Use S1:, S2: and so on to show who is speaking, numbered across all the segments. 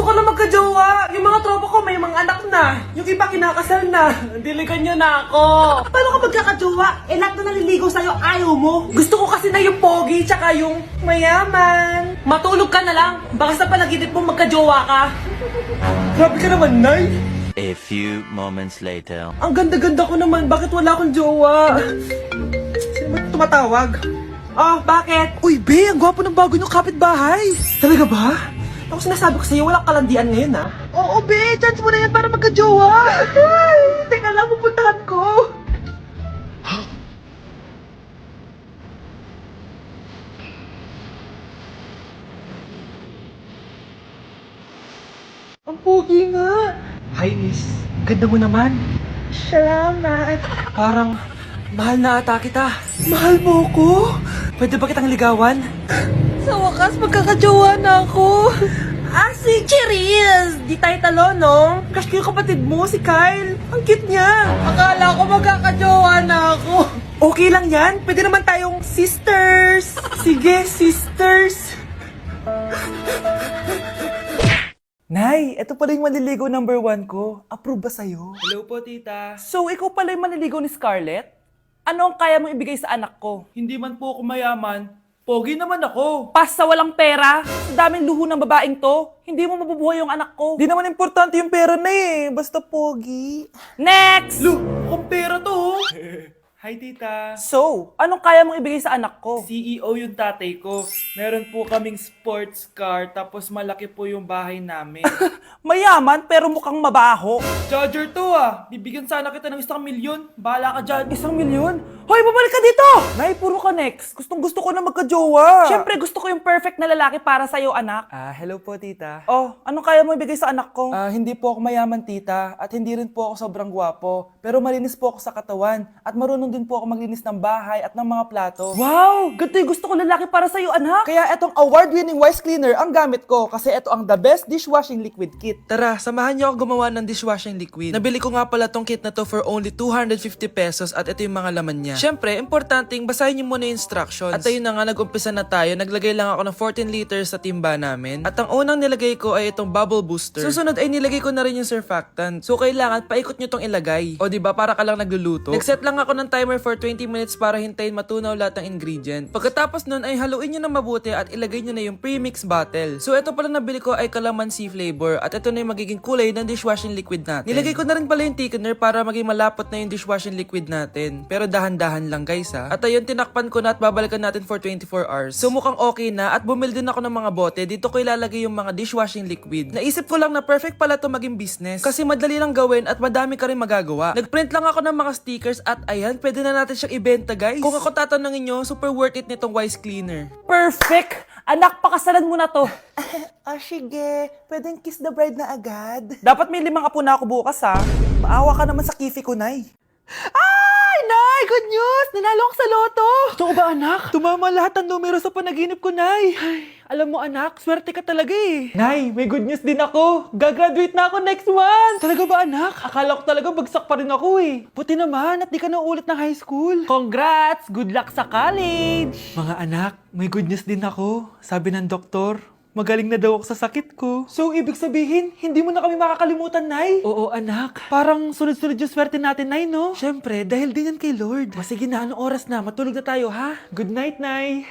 S1: Gusto ko na magka-jowa. Yung mga tropa ko may mga anak na. Yung iba kinakasal na. Diligan nyo na ako.
S2: Paano ka magkakajowa? Eh, lahat na naliligaw sa'yo, ayaw mo.
S1: Gusto ko kasi na yung pogi tsaka yung mayaman. Matulog ka na lang. Baka sa panaginip mo magka-jowa ka. Grabe ka naman, Nay.
S3: A few moments later.
S1: Ang ganda-ganda ko naman. Bakit wala akong jowa? Sino ba tumatawag? Oh, bakit? Uy, Be, ang gwapo ng bago niyong kapitbahay. Talaga ba? Ako sinasabi ko sa'yo, walang kalandian ngayon, ha? Oo, Be, chance mo na yan para magka-jowa. Ay, teka lang, pupuntahan ko. Ang pogi nga. Hi, miss. Ganda mo naman. Salamat. Parang mahal na ata kita. Mahal mo ko? Pwede ba kitang ligawan? Sa wakas, magkakajowa na ako. Si Cherise! Di tayo talo, no? Crush ko yung kapatid mo, si Kyle. Ang cute niya. Akala ko magkakajowa na ako. Okay lang yan. Pwede naman tayong sisters. Sige, sisters. Nay, ito pala yung manliligaw number 1 ko. Approve ba sa'yo? Hello po, tita. So, ikaw pala yung manliligaw ni Scarlett? Ano ang kaya mong ibigay sa anak ko? Hindi man po ako mayaman. Pogi naman ako. Pas sa walang pera? Sa daming luho ng babaeng to, hindi mo mabubuhay yung anak ko. Di naman importante yung pera na eh. Basta pogi. Next! Lu, kung pera to. Hi, tita. So, anong kaya mong ibigay sa anak ko? CEO yung tatay ko. Meron po kaming sports car, tapos malaki po yung bahay namin. Mayaman, pero mukhang mabaho. Charger to ah. Bibigyan sana kita ng 1 milyon. Bahala ka dyan. 1 milyon? Hoy, babalik ka dito! Nay, puro ka next. Gustong gusto ko na magka-jowa. Siyempre, gusto ko yung perfect na lalaki para sa'yo, anak. Hello po, tita. Oh, anong kaya mo ibigay sa anak ko? Hindi po ako mayaman, tita. At hindi rin po ako sobrang gwapo. Pero malinis po ako sa katawan. At marunong din po ako maglinis ng bahay at ng mga plato. Wow! Ganito yung gusto ko lalaki para sa'yo, anak. Kaya etong award-winning Wise Cleaner ang gamit ko. Kasi eto ang the best dishwashing liquid kit. Tara, samahan niyo ako gumawa ng dishwashing liquid. Nabili ko nga pala tong kit na to for only 250 pesos at ito yung mga laman niya. Siyempre, importanteng basahin niyo muna yung instructions. At ayun na nga, nag-umpisa na tayo. Naglagay lang ako ng 14 liters sa timba namin. At ang unang nilagay ko ay itong bubble booster. Susunod ay nilagay ko na rin yung surfactant. So kailangan paikot niyo tong ilagay. O diba, para ka lang nagluluto. Nag-set lang ako ng timer for 20 minutes para hintayin matunaw lahat ng ingredient. Pagkatapos nun ay haluin niyo na mabuti at ilagay niyo na yung premix bottle. So ito pala nabili ko ay calamansi flavor at ito na yung magiging kulay ng dishwashing liquid natin. Nilagay ko na rin pala yung thickener para maging malapot na yung dishwashing liquid natin. Pero dahan-dahan lang guys ha. At ayun, tinakpan ko na at babalikan natin for 24 hours. So mukhang okay na at bumili din ako ng mga bote. Dito ko ilalagay yung mga dishwashing liquid. Naisip ko lang na perfect pala to maging business. Kasi madali lang gawin at madami ka rin magagawa. Nagprint lang ako ng mga stickers at ayan, pwede na natin siyang ibenta guys. Kung ako tatanungin nyo, super worth it nitong Wise Cleaner. Perfect! Anak, pakasalan mo na to. Sige. Pwedeng kiss the bride na agad. Dapat may 5 apo na ako bukas ha. Maawa ka naman sa kifi ko, Nay. Ay, Nay! Good news! Nanalo ako sa loto! Totoo ba, anak? Tumama lahat ng numero sa panaginip ko, Nay. Ay, alam mo, anak, swerte ka talaga eh. Nay, may good news din ako. Gagraduate na ako next month. Talaga ba, anak? Akala ko talaga bagsak pa rin ako eh. Buti naman at di ka na ulit ng high school. Congrats! Good luck sa college! Mga anak, may good news din ako. Sabi ng doktor, magaling na daw ako sa sakit ko. So, ibig sabihin, hindi mo na kami makakalimutan, Nay? Oo, anak. Parang sunod-sunod yung swerte natin, Nay, no? Siyempre, dahil din yan kay Lord. Sige na, anong oras na? Matulog na tayo, ha? Good night, Nay.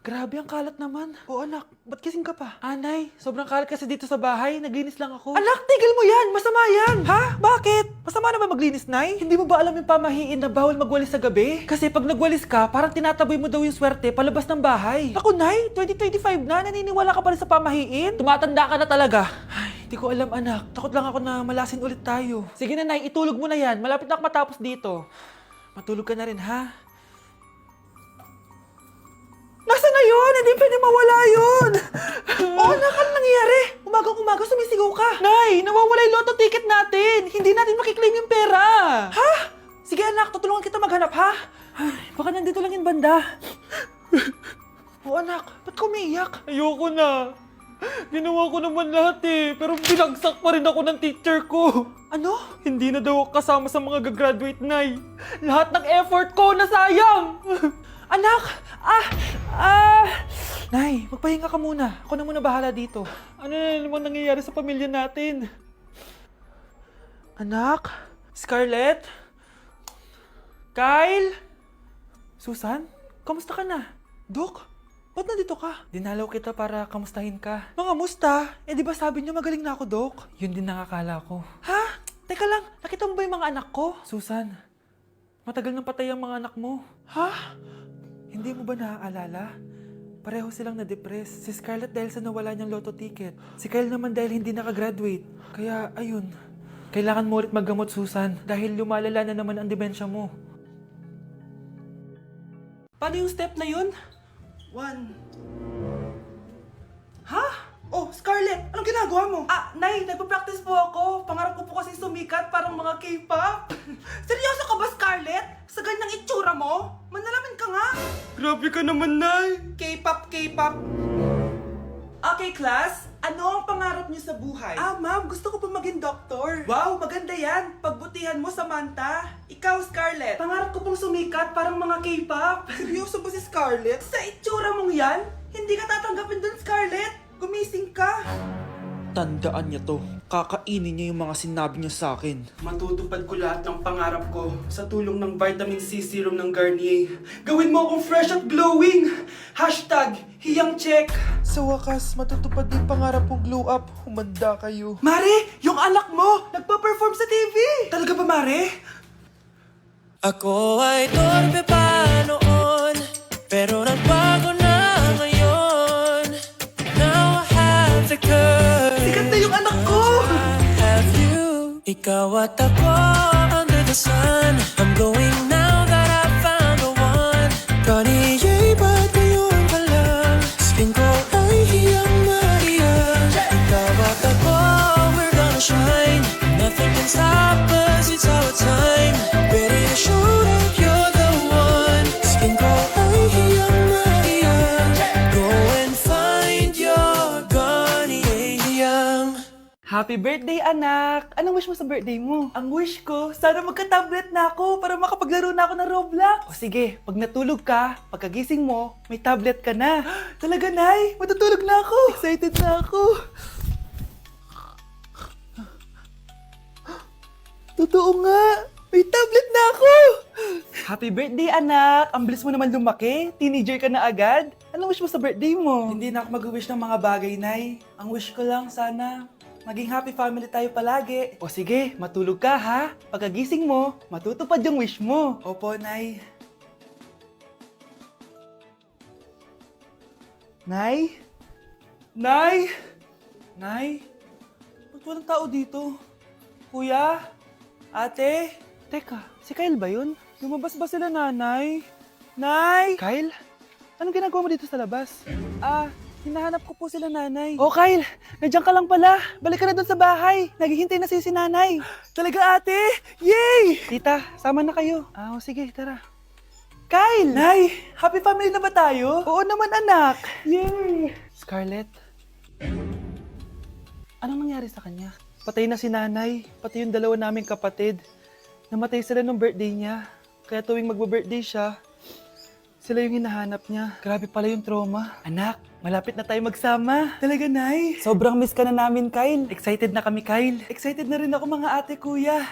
S1: Grabe, ang kalat naman. Oo, anak. Ba't kasing ka pa? Nay, sobrang kalat kasi dito sa bahay. Naglinis lang ako. Anak, tigil mo yan! Masama yan! Ha? Bakit? Masama na ba maglinis, Nay? Hindi mo ba alam yung pamahiin na bawal magwalis sa gabi? Kasi pag nagwalis ka, parang tinataboy mo daw yung swerte palabas ng bahay. Ako, Nay, 2025 na. Naniniwala ka pa rin sa pamahiin? Tumatanda ka na talaga. Ay, di ko alam, anak. Takot lang ako na malasin ulit tayo. Sige na, Nay. Itulog mo na yan. Malapit na ako matapos dito. Matulog ka na rin, ha? Nasaan na yun? Hindi pwede mawala yun. Oo, anak, ano nangyayari? Umagang-umaga sumisigaw ka. Nay, nawawala yung lotto ticket natin. Hindi natin makiklaim yung pera. Ha? Sige anak, tutulungan kita maghanap ha? Ay, baka nandito lang yung banda. Oo anak, ba't ka umiiyak? Ayoko na. Ginawa ko naman lahat pero binagsak pa rin ako ng teacher ko. Ano? Hindi na daw ako kasama sa mga gagraduate, Nay. Lahat ng effort ko nasayang! Anak! Nay, magpahinga ka muna. Ako na muna bahala dito. Ano na naman nangyayari sa pamilya natin? Anak? Scarlett? Kyle? Susan? Kamusta ka na? Dok? Ba't nandito ka? Dinalaw kita para kamustahin ka. Mga musta? Eh di ba sabi niyo magaling na ako, Dok? Yun din nakakala ko. Ha? Teka lang, nakita mo ba yung mga anak ko? Susan, matagal nang patay ang mga anak mo. Ha? Hindi mo ba naaalala? Pareho silang na-depress. Si Scarlett dahil sa nawala niyang lotto ticket. Si Kyle naman dahil hindi nakagraduate. Kaya, ayun. Kailangan mo ulit maggamot, Susan. Dahil lumalala na naman ang demensya mo. Paano yung step na yun?
S2: 1. Ha? Oh, Scarlett, anong ginagawa mo? Nay, nagpa-practice po ako. Pangarap ko po kasi sumikat parang mga K-pop. Seryoso ka ba, Scarlett? Sa ganyang itsura mo? Manalamin ka nga.
S1: Grabe ka naman, Nay!
S2: K-pop. Okay, class. Ano ang pangarap niyo sa buhay? Ma'am, gusto ko pa maging doktor. Wow, maganda yan. Pagbutihan mo, Samantha. Ikaw, Scarlett. Pangarap ko pong sumikat parang mga K-pop. Seryoso ba si Scarlett? Sa itsura mong yan, hindi ka tatanggapin dun, Scarlett. Gumising ka.
S4: Tandaan niya to. Kakainin niya yung mga sinabi niya sa akin.
S2: Matutupad ko lahat ng pangarap ko sa tulong ng vitamin C serum ng Garnier. Gawin mo akong fresh at glowing. #hiyangcheck.
S4: Sa wakas, matutupad din pangarap kong glow up. Humanda kayo.
S2: Mare, yung anak mo, nagpa-perform sa TV. Talaga ba, Mare?
S5: Ako ay torpe pa noon, pero nagbago na ngayon. Now I have the courage.
S2: Sikat na yung anak ko.
S5: I have you. Ikaw at ako under the sun. I'm going now that I found the one. Kaniya'y ba't ngayon pa lang? Skin ko ay hiyang Maria. Ikaw at ako, we're gonna shine. Nothing can stop us, it's our time. Ready to show that you're the one. Skin ko ay hiyang Maria. Go and find your Garnier.
S1: Happy birthday, anak! Anong wish mo sa birthday mo?
S2: Ang wish ko, sana magka-tablet na ako para makapaglaro na ako ng Roblox.
S1: O sige, pag natulog ka, pagkagising mo, may tablet ka na.
S2: Talaga, Nay? Matutulog na ako.
S1: Excited na ako.
S2: Totoo nga. May tablet na ako.
S1: Happy birthday, anak! Ang bilis mo naman lumaki. Teenager ka na agad. Anong wish mo sa birthday mo?
S2: Hindi na ako mag-wish ng mga bagay, Nay. Ang wish ko lang, sana maging happy family tayo palagi.
S1: O sige, matulog ka ha. Pagkagising mo, matutupad yung wish mo.
S2: Opo, Nay.
S1: Nay? Nay? Nay? Ba't walang tao dito? Kuya? Ate? Teka, si Kyle ba yun? Lumabas ba sila, nanay? Nay? Kyle? Anong ginagawa mo dito sa labas? Hinahanap ko po sila, nanay. Oh, Kyle! Nandiyan ka lang pala. Balik ka na doon sa bahay. Naghihintay na si nanay.
S2: Talaga, ate? Yay!
S1: Tita, sama na kayo. Sige, tara.
S2: Kyle! Nay, happy family na ba tayo?
S1: Oo naman, anak.
S2: Yay!
S1: Scarlett? Anong nangyari sa kanya? Patay na si nanay, pati yung dalawa naming kapatid. Namatay sila nung birthday niya. Kaya tuwing magba-birthday siya, sila yung hinahanap niya. Grabe pala yung trauma. Anak, malapit na tayo magsama.
S2: Talaga, Nay?
S1: Sobrang miss ka na namin, Kyle. Excited na kami, Kyle.
S2: Excited na rin ako, mga ate, kuya.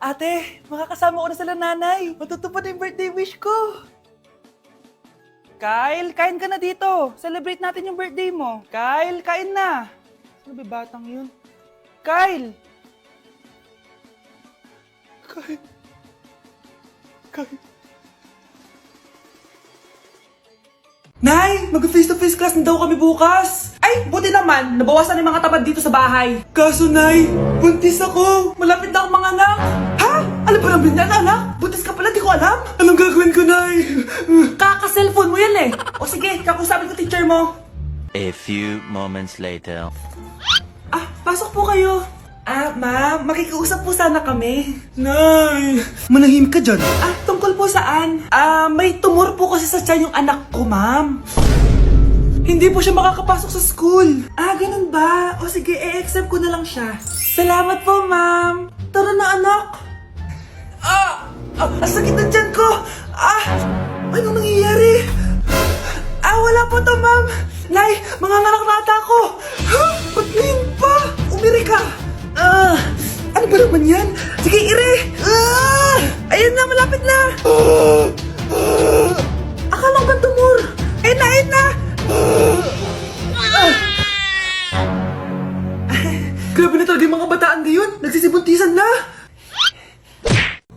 S2: Ate, makakasama ko na sila, nanay. Matutupad na yung birthday wish ko.
S1: Kyle, kain ka na dito. Celebrate natin yung birthday mo. Kyle, kain na. Sino ba batang yun? Kyle!
S2: Nay, mag-face-to-face class na daw kami bukas. Ay, buti naman. Nabawasan yung mga tamad dito sa bahay. Kaso, Nay, buntis ako. Malapit na akong mga anak. Ha? Alam ba namin yan, anak? Buntis ka pala, di ko alam. Anong gagawin ko, Nay? Kaka-cellphone mo yan eh. O sige, kakusapin ko teacher mo.
S3: A few moments later.
S2: Pasok po kayo. Ma'am, makikiusap po sana kami. Nay, manahim ka dyan. Tungkol po saan? May tumor po kasi sa tiyan yung anak ko, ma'am. Hindi po siya makakapasok sa school. Ah, ganun ba? O sige, i-accept ko na lang siya. Salamat po, ma'am. Tara na, anak. Ang sakit na tiyan ko. Anong nangyayari? Wala po to, ma'am. Nay, manganganak na ata ako. Ba't ngayon pa? Umiri ka. Ano ba naman yan? Sige, ire. Ayun na, malapit na. Akala ko ba tumor? Ayun na. Grabe na talaga yung mga bataan ngayon. Nagsisibuntisan na.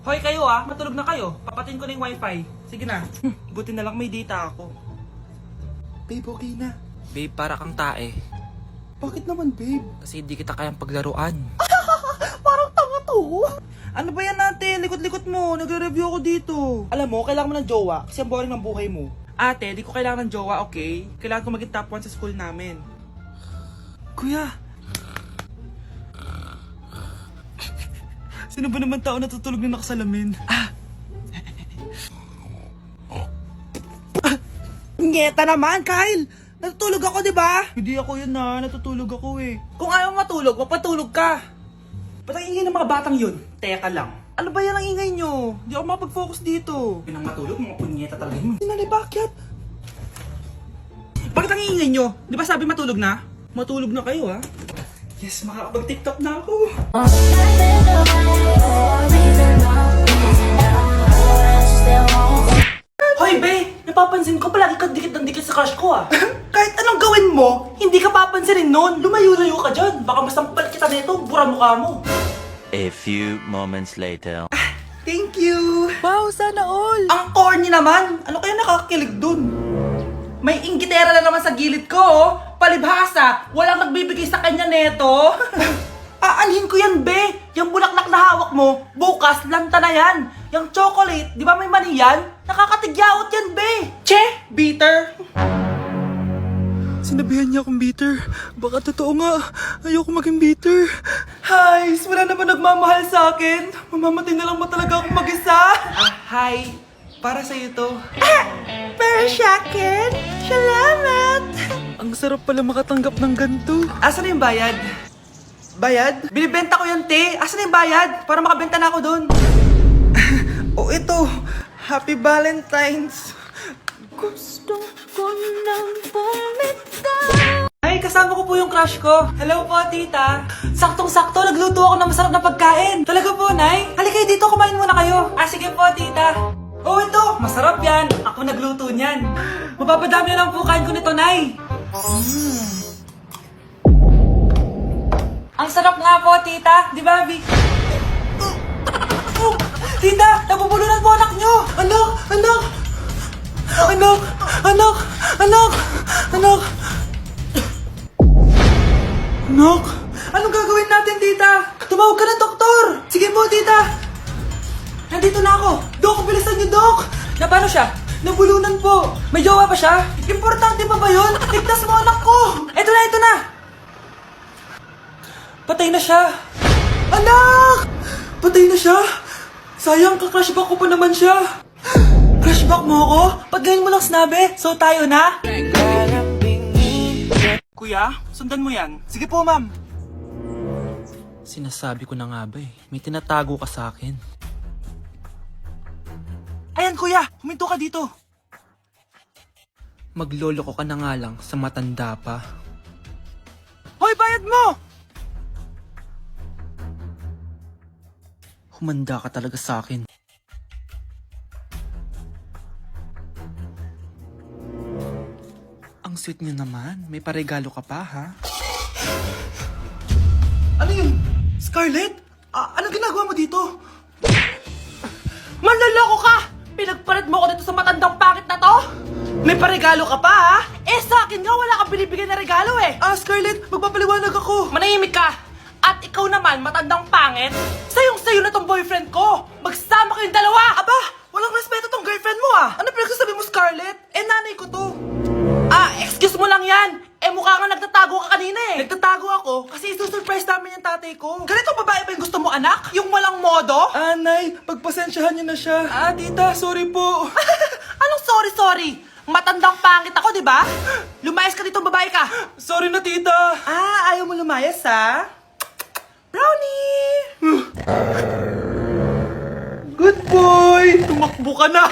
S2: Hoy kayo matulog na kayo. Papatin ko na yung wifi. Sige na. Buti na lang may data ako. Babe, okay na.
S4: Babe, para kang tae.
S2: Bakit naman, babe?
S4: Kasi hindi kita kayang paglaruan.
S2: Parang tanga to. Ano ba yan natin? Likot-likot mo. Nagre-review ako dito. Alam mo, kailangan mo ng jowa kasi ang boring ng buhay mo. Ate, di ko kailangan ng jowa, okay? Kailangan ko maging top 1 sa school namin. Kuya. Sino ba naman tao natutulog na nakasalamin? Ngeta naman, Kyle! Natutulog ako, di ba? Hindi ako yun natutulog ako eh. Kung ayaw matulog, mapatulog ka. Ba't ang ingay ng mga batang yun? Teka lang. Ano ba yan ang ingay nyo? Hindi ako mapag-focus dito. Pinang matulog, mga punyeta talaga yun. Sinali, bakit? Bakit ang ingay nyo? Di ba sabi matulog na? Matulog na kayo Yes, makakapag-tiktok na ako. Hoy, be! Napapansin ko palagi ka dikit ng dikit sa crush ko Kahit anong gawin mo, hindi ka papansinin nun. Lumayo-layo ka dyan. Baka masampal kita nito, bura mukha mo.
S3: A few moments later.
S2: Thank you!
S4: Wow, sana all!
S2: Ang corny naman! Ano kaya nakakakilig dun? May inggitera na naman sa gilid ko Palibhasa, walang nagbibigay sa kanya neto. Aanhin ko yan, be! Yung bulaklak na hawak mo, bukas, lanta na yan. Yung chocolate, di ba may mani yan? Nakakatigyawat yan, be! Che! Bitter!
S4: Sinabihan niya akong bitter. Baka totoo nga. Ayoko maging bitter.
S2: Hi! Wala naman nagmamahal sa akin. Mamamatay na lang ba talaga akong mag-isa? Hi! Para sa'yo to. Para sa akin? Salamat!
S4: Ang sarap pala makatanggap ng ganito.
S2: Asan na yung bayad? Bayad? Binibenta ko yung te. Asan na yung bayad? Para makabenta na ako doon. Ito. Happy Valentine's. Gusto ko nang bumitaw. Ay, kasama ko po yung crush ko. Hello po, tita. Saktong-sakto, nagluto ako ng masarap na pagkain. Talaga po, Nay? Halika kayo dito, kumain muna kayo. Sige po, tita. Ito. Masarap yan. Ako nagluto niyan. Mapapadami na lang po kain ko nito, Nay. Ang sarap nga po, tita. Di ba, Vic? Tita, nabubulunan po anak nyo! Anak! Anak! Anak! Anak! Anak! Anak! Anak! Anong gagawin natin, tita? Tumawag ka ng doktor! Sige po, tita! Nandito na ako! Dok, bilisan niyo, Dok! Na paano siya? Nabulunan po! May jowa ba siya? Importante pa ba yun? Ligtas mo anak ko! Ito na! Patay na siya! Anak! Patay na siya! Sayang, ka-crushback ko pa naman siya! Crushback mo ako? Pag ganyan mo lang sinabi, so tayo na? Kuya, sundan mo yan. Sige po, ma'am.
S4: Sinasabi ko na nga ba may tinatago ka sa akin.
S2: Ayan, kuya, huminto ka dito.
S4: Magloloko ka na nga lang sa matanda pa.
S2: Hoy, bayad mo!
S4: Humanda ka talaga sa akin. Ang sweet niyo naman. May paregalo ka pa, ha?
S2: Ano yun? Scarlett? Anong ginagawa mo dito? Manloloko ka! Pinagpalit mo ko dito sa matandang pangit na to? May paregalo ka pa, ha? Sa akin nga wala kang binibigay na regalo Scarlett, magpapaliwanag ako. Manahimik ka! At ikaw naman, matandang pangit, sayong-sayo na tong boyfriend ko! Magsama kayong dalawa! Aba! Walang respeto tong girlfriend mo Ano pinagsasabi mo, Scarlett? Nanay ko to! Excuse mo lang yan! Mukha nga nagtatago ka kanina Nagtatago ako kasi isusurprise namin yung tatay ko. Ganito babae ba yung gusto mo, anak? Yung walang modo?
S1: Nay, pagpasensyahan niyo na siya.
S2: Tita, sorry po. Anong sorry? Matandang pangit ako, di ba? Lumayas ka dito, babae ka.
S1: Sorry na, tita.
S2: Ah, ayaw mo lumayas, ha? Brownie!
S1: Good boy! Tumakbo ka na!